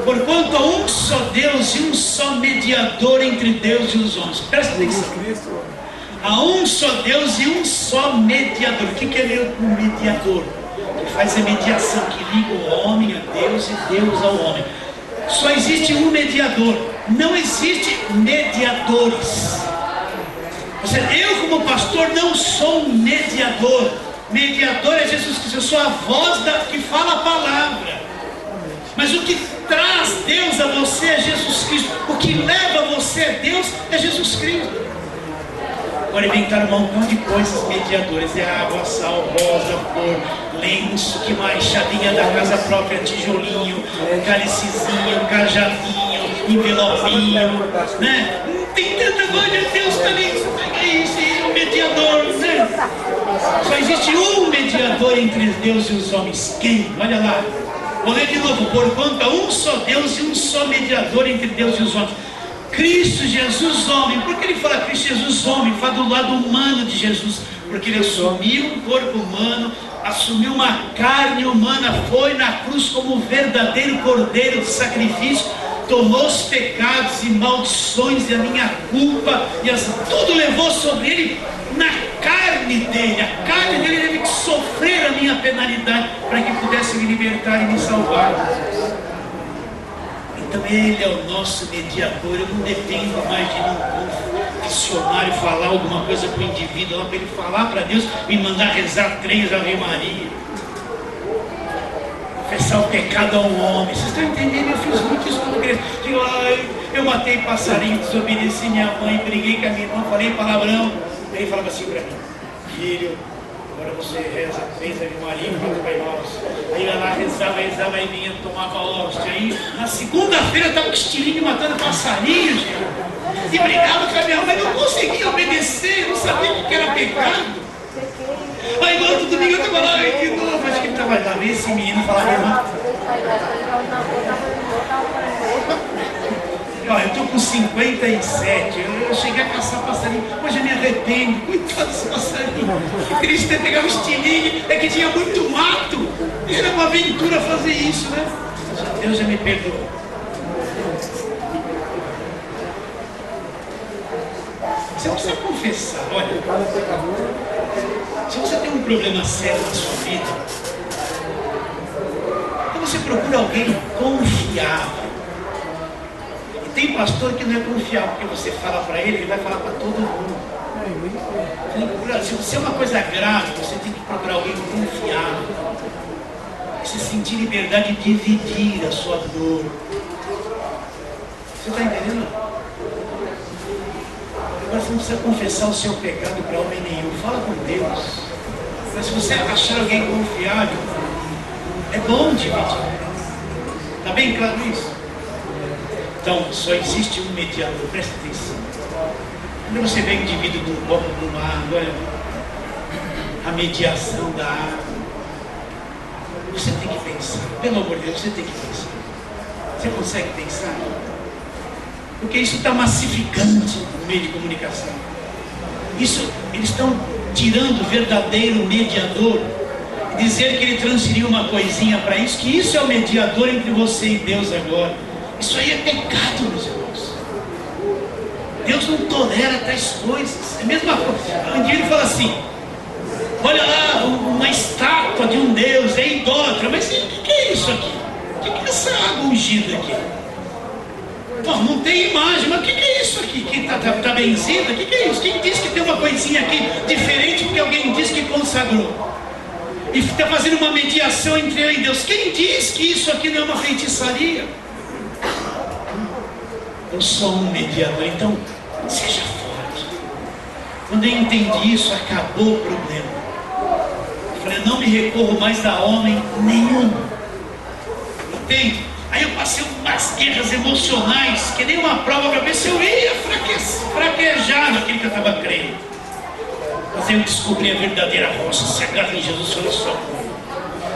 Porquanto há um só Deus e um só mediador entre Deus e os homens. Presta atenção. Há um só Deus e um só mediador. O que é o mediador? Que faz a mediação, que liga o homem a Deus e Deus ao homem. Só existe um mediador. Não existe mediadores. Ou seja, eu como pastor não sou um mediador. Mediador é Jesus Cristo. Eu sou a voz que fala a palavra. Mas o que traz Deus a você é Jesus Cristo. O que leva você a Deus é Jesus Cristo. Agora inventaram um montão de coisas mediadores. É água, sal, rosa, flor, lenço, que mais? Chavinha da casa própria, tijolinho, cálicezinho, cajadinho, envelopinho, né? Tem tanta coisa, Deus também é isso, é um mediador, né? Só existe um mediador entre Deus e os homens. Quem? Olha lá. Vou ler de novo. Porquanto há um só Deus e um só mediador entre Deus e os homens, Cristo Jesus homem. Por que ele fala Cristo Jesus homem? Fala do lado humano de Jesus, porque ele assumiu um corpo humano, assumiu uma carne humana, foi na cruz como verdadeiro cordeiro de sacrifício, tomou os pecados e maldições e a minha culpa, tudo levou sobre ele na carne dele. A carne dele teve que sofrer a minha penalidade para que pudesse me libertar e me salvar. Então ele é o nosso mediador. Eu não dependo mais de um dicionário falar alguma coisa para o indivíduo, lá para ele falar para Deus, me mandar rezar 3 Ave Maria. confessar o pecado ao homem. Vocês estão entendendo? Eu fiz muito isso quando criança. Digo, eu matei passarinho, desobedeci minha mãe, briguei com a minha irmã, falei palavrão. Aí ele falava assim para mim: filho, agora você reza 3 Ave Maria e 4 Pai Nosso. Aí ia lá, rezava, aí vinha, tomava hóstia. Aí na segunda-feira estava com estilingue matando passarinhos, e brigava com a minha mãe, mas não conseguia obedecer, não sabia o que era pecado. Aí no outro domingo eu estava lá de novo, acho que ele estava lá, esse menino falava: irmão, ó, eu estou com 57, eu cheguei a caçar passarinho, hoje eu me arrependo, coitado desse passarinho, que triste ter pegado o estilingue, é que tinha muito mato, era uma aventura fazer isso, né? Deus já me perdoou. Você precisa confessar, olha, se você tem um problema sério na sua vida, então você procura alguém confiável. E tem pastor que não é confiável, porque você fala para ele vai falar para todo mundo. Você tem que procurar, se é uma coisa grave, você tem que procurar alguém confiável. Você sentir liberdade de dividir a sua dor. Você está entendendo? Agora você não precisa confessar o seu pecado para homem nenhum. Fala com Deus. Mas se você achar alguém confiável, é bom dividir. Está bem claro isso? Então, só existe um mediador. Presta atenção. Quando você vê o indivíduo de um copo de uma água, a mediação da água, você tem que pensar. Pelo amor de Deus, você tem que pensar. Você consegue pensar? Porque isso está massificante no meio de comunicação. Isso, eles estão tirando o verdadeiro mediador e dizer que ele transferiu uma coisinha para isso, que isso é o mediador entre você e Deus agora. Isso aí é pecado, meus irmãos. Deus não tolera tais coisas. É a mesma coisa. O indivíduo fala assim: olha lá, uma estátua de um Deus, é idólatra. Mas o que é isso aqui? O que é essa água ungida aqui? Bom, não tem imagem, mas o que é isso aqui? Que está benzida? O que é isso? Quem disse que tem uma coisinha aqui diferente porque alguém disse que consagrou? E está fazendo uma mediação entre eu e Deus. Quem diz que isso aqui não é uma feitiçaria? Eu sou um mediador, então seja forte. Quando eu entendi isso, acabou o problema. Eu falei: eu não me recorro mais a homem nenhum. Entende? Aí eu passei umas guerras emocionais, que nem uma prova para ver se eu ia fraquejar naquilo que eu estava crendo. Mas eu descobri a verdadeira rocha: se agarra em Jesus, olha só.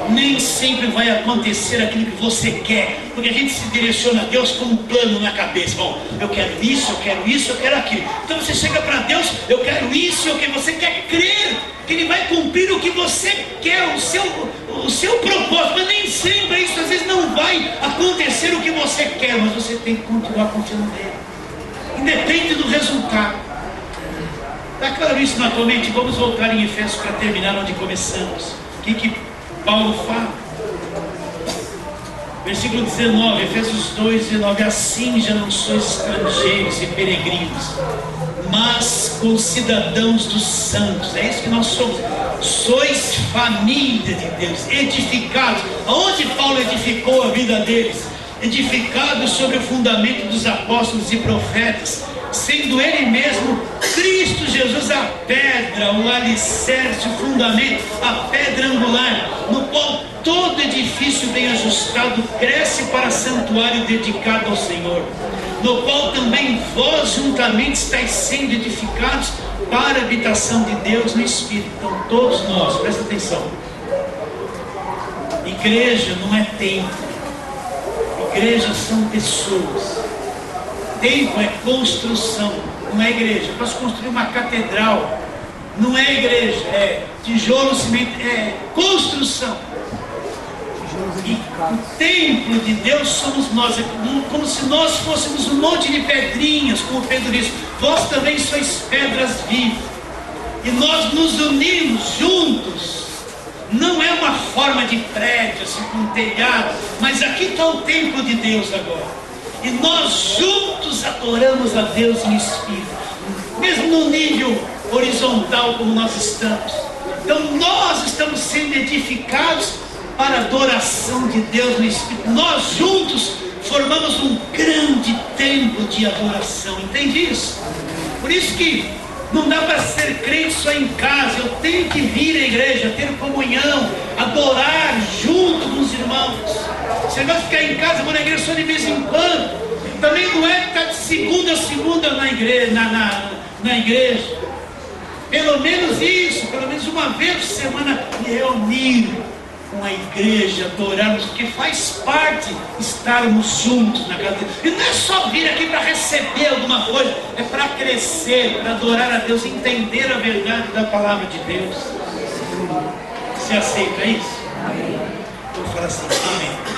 Nem sempre vai acontecer aquilo que você quer, porque a gente se direciona a Deus com um plano na cabeça. Bom, eu quero isso, eu quero isso, eu quero aquilo. Então você chega para Deus: eu quero isso, eu quero. Você quer crer que Ele vai cumprir o que você quer, o seu propósito, mas nem sempre isso. Às vezes não vai acontecer o que você quer, mas você tem que continuar confiando nele, independe do resultado. Está claro isso na tua mente? Vamos voltar em Efésios para terminar onde começamos. O que Paulo fala? Versículo 19, Efésios 2, 19: assim já não sois estrangeiros e peregrinos, mas concidadãos dos santos. É isso que nós somos. Sois família de Deus, edificados. Aonde Paulo edificou a vida deles? Edificados sobre o fundamento dos apóstolos e profetas, sendo Ele mesmo, Cristo Jesus, a pedra, o alicerce, o fundamento, a pedra angular, no qual todo edifício bem ajustado cresce para santuário dedicado ao Senhor, no qual também vós juntamente estáis sendo edificados para a habitação de Deus no Espírito. Então todos nós, presta atenção, igreja não é templo, igreja são pessoas. Templo é construção, não é igreja. Eu posso construir uma catedral, não é igreja, é tijolo, cimento, é construção. E o templo de Deus somos nós, é como se nós fôssemos um monte de pedrinhas, como Pedro disse: vós também sois pedras vivas, e nós nos unimos juntos. Não é uma forma de prédio, assim, com telhado, mas aqui está o templo de Deus agora. E nós juntos adoramos a Deus em espírito, mesmo no nível horizontal como nós estamos. Então nós estamos sendo edificados para a adoração de Deus no Espírito. Nós juntos formamos um grande templo de adoração, entende isso? Por isso que não dá para ser crente só em casa. Eu tenho que vir à igreja, ter comunhão, adorar junto com os irmãos. Você vai ficar em casa, vou na igreja só de vez em quando. Também não é ficar de segunda a segunda na igreja, na igreja. Pelo menos isso, pelo menos uma vez por semana, me reunir com a igreja, adorarmos, porque faz parte estarmos juntos na casa de Deus. E não é só vir aqui para receber alguma coisa, é para crescer, para adorar a Deus, entender a verdade da palavra de Deus. Você aceita isso? Amém. Vou falar assim, amém.